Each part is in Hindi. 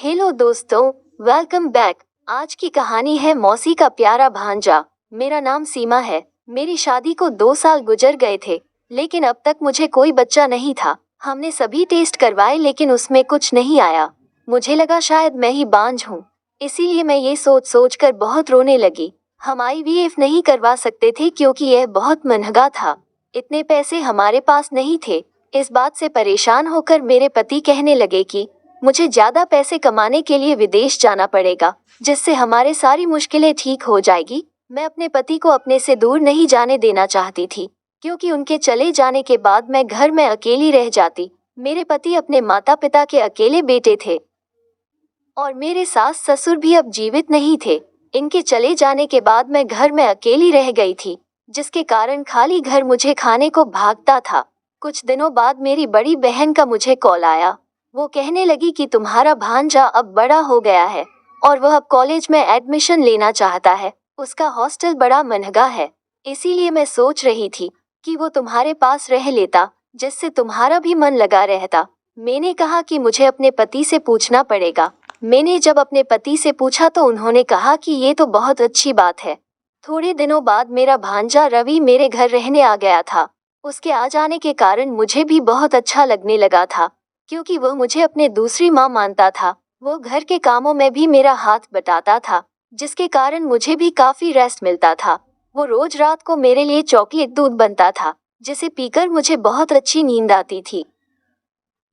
हेलो दोस्तों, वेलकम बैक। आज की कहानी है मौसी का प्यारा भांजा। मेरा नाम सीमा है। मेरी शादी को 2 साल गुजर गए थे, लेकिन अब तक मुझे कोई बच्चा नहीं था। हमने सभी टेस्ट करवाए लेकिन उसमें कुछ नहीं आया। मुझे लगा शायद मैं ही बांझ हूँ, इसीलिए मैं ये सोच सोच कर बहुत रोने लगी। हम IVF नहीं करवा सकते थे क्योंकि यह बहुत महंगा था। इतने पैसे हमारे पास नहीं थे। इस बात से परेशान होकर मेरे पति कहने लगे कि मुझे ज्यादा पैसे कमाने के लिए विदेश जाना पड़ेगा, जिससे हमारे सारी मुश्किलें ठीक हो जाएगी। मैं अपने पति को अपने से दूर नहीं जाने देना चाहती थी, क्योंकि उनके चले जाने के बाद मैं घर में अकेली रह जाती। मेरे पति अपने माता पिता के अकेले बेटे थे और मेरे सास ससुर भी अब जीवित नहीं थे। इनके चले जाने के बाद मैं घर में अकेली रह गई थी, जिसके कारण खाली घर मुझे खाने को भागता था। कुछ दिनों बाद मेरी बड़ी बहन का मुझे कॉल आया। वो कहने लगी कि तुम्हारा भांजा अब बड़ा हो गया है और वह अब कॉलेज में एडमिशन लेना चाहता है। उसका हॉस्टल बड़ा महंगा है, इसीलिए मैं सोच रही थी कि वो तुम्हारे पास रह लेता, जिससे तुम्हारा भी मन लगा रहता। मैंने कहा कि मुझे अपने पति से पूछना पड़ेगा। मैंने जब अपने पति से पूछा तो उन्होंने कहा कि ये तो बहुत अच्छी बात है। थोड़े दिनों बाद मेरा भांजा रवि मेरे घर रहने आ गया था। उसके आ जाने के कारण मुझे भी बहुत अच्छा लगने लगा था, क्योंकि वह मुझे अपने दूसरी माँ मानता था। वो घर के कामों में भी मेरा हाथ बटाता था, जिसके कारण मुझे भी काफी रेस्ट मिलता था। वो रोज रात को मेरे लिए चॉकलेट दूध बनता था, जिसे पीकर मुझे बहुत अच्छी नींद आती थी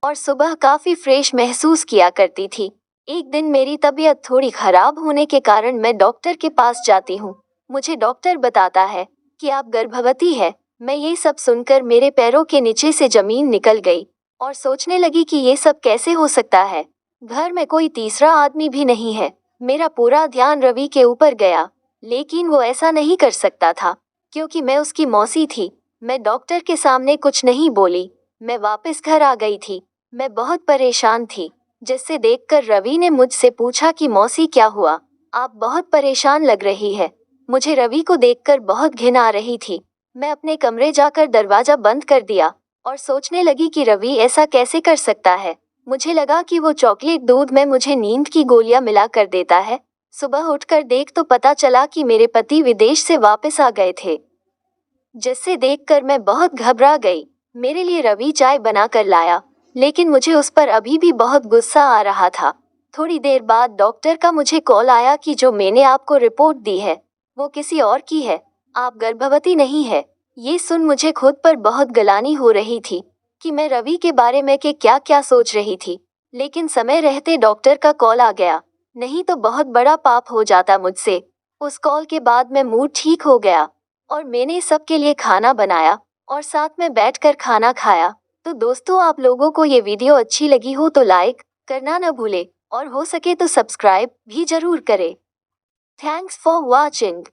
और सुबह काफी फ्रेश महसूस किया करती थी। एक दिन मेरी तबीयत थोड़ी खराब होने के कारण मैं डॉक्टर के पास जाती हूँ। मुझे डॉक्टर बताता है कि आप गर्भवती है। मैं ये सब सुनकर मेरे पैरों के नीचे से जमीन निकल गई और सोचने लगी कि ये सब कैसे हो सकता है। घर में कोई तीसरा आदमी भी नहीं है। मेरा पूरा ध्यान रवि के ऊपर गया, लेकिन वो ऐसा नहीं कर सकता था, क्योंकि मैं उसकी मौसी थी। मैं डॉक्टर के सामने कुछ नहीं बोली। मैं वापस घर आ गई थी। मैं बहुत परेशान थी, जिससे देखकर रवि ने मुझसे पूछा कि मौसी क्या हुआ, आप बहुत परेशान लग रही है। मुझे रवि को देखकर बहुत घिन आ रही थी। मैं अपने कमरे जाकर दरवाजा बंद कर दिया और सोचने लगी कि रवि ऐसा कैसे कर सकता है। मुझे लगा कि वो चॉकलेट दूध में मुझे नींद की गोलियां मिला कर देता है। सुबह उठकर देख तो पता चला कि मेरे पति विदेश से वापस आ गए थे, जिससे देखकर मैं बहुत घबरा गई। मेरे लिए रवि चाय बना कर लाया, लेकिन मुझे उस पर अभी भी बहुत गुस्सा आ रहा था। थोड़ी देर बाद डॉक्टर का मुझे कॉल आया कि जो मैंने आपको रिपोर्ट दी है वो किसी और की है, आप गर्भवती नहीं है। ये सुन मुझे खुद पर बहुत गलानी हो रही थी कि मैं रवि के बारे में के क्या क्या सोच रही थी, लेकिन समय रहते डॉक्टर का कॉल आ गया, नहीं तो बहुत बड़ा पाप हो जाता मुझसे। उस कॉल के बाद मैं मूड ठीक हो गया और मैंने सबके लिए खाना बनाया और साथ में बैठकर खाना खाया। तो दोस्तों, आप लोगों को ये वीडियो अच्छी लगी हो तो लाइक करना न भूले और हो सके तो सब्सक्राइब भी जरूर करें। Thanks for watching.